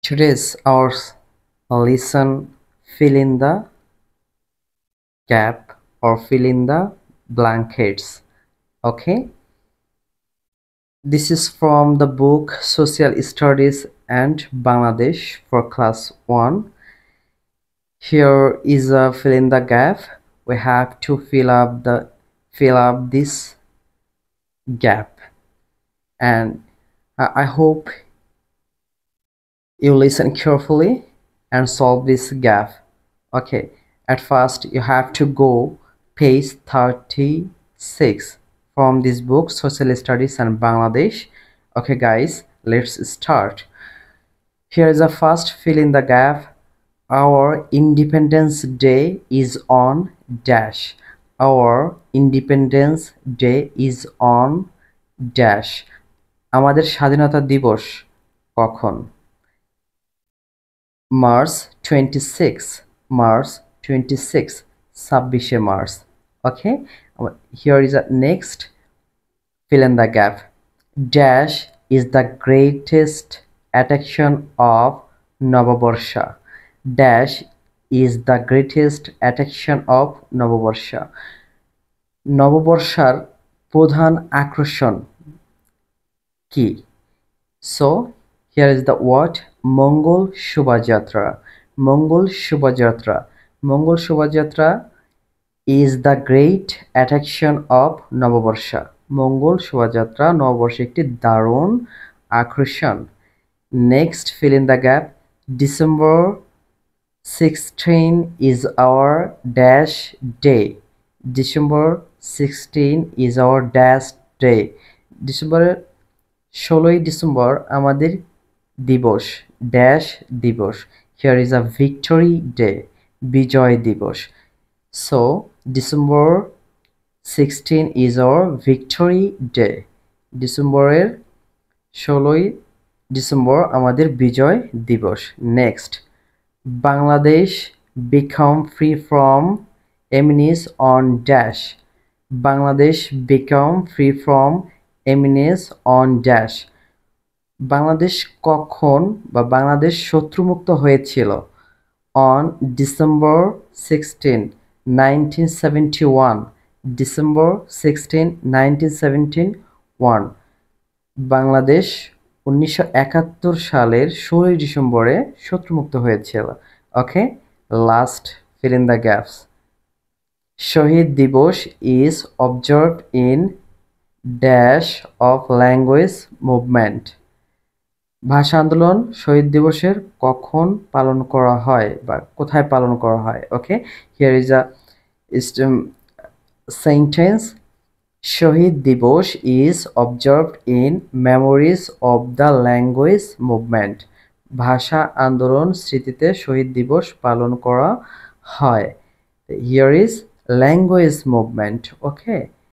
Today's our lesson fill in the gap or fill in the blankets. Okay, this is from the book Social Studies and Bangladesh for class 1. Here is a fill in the gap. We have to fill up this gap, and I hope you listen carefully and solve this gap. Okay, at first you have to go page 36 from this book Social Studies and Bangladesh. Okay guys, let's start. Here is the first fill in the gap. Our Independence Day is on dash. Our Independence Day is on dash. আমাদের স্বাধীনতা দিবস কখন? March 26, March 26, 26 March. Okay, here is a next fill in the gap. Dash is the greatest attraction of Novoborsha. Dash is the greatest attraction of Novoborsha. নববর্ষার প্রধান আকর্ষণ কি? So here is the word Mongol Shobhajatra. Mongol Shobhajatra. Mongol Shobhajatra is the great attraction of Novoborsha. Mongol Shobhajatra নববর্ষে একটি দারুণ আকর্ষণ। Next fill in the gap. December 16 is our dash day. December 16 is our dash day. ডিসেম্বরের 16ই December আমাদের দিবস dash দিবস। Here is a victory day, বিজয় দিবস। So December 16 is our victory day. ডিসেম্বরের 16ই December আমাদের বিজয় দিবস। Next, Bangladesh become free from enemies on dash. Bangladesh become free from enemies on dash. Bangladesh কখন বা বাংলাদেশ শত্রুমুক্ত হয়েছিল? On December 16, 1971. December 16, 1971. বাংলাদেশ 1971 সালের 16 ডিসেম্বরে শত্রুমুক্ত হয়েছিল। ওকে, last fill in the gaps. Shahid Dibosh is observed in dash of language movement. ভাষা আন্দোলন শহীদ দিবসের কখন পালন করা হয় বা কোথায় পালন করা হয়? ওকে, হিয়ার ইজ আ সেন্টেন্স. শহীদ দিবস is observed in memories of the language movement. ভাষা আন্দোলন স্মৃতিতে শহীদ দিবস পালন করা হয়. Here is language movement. Okay,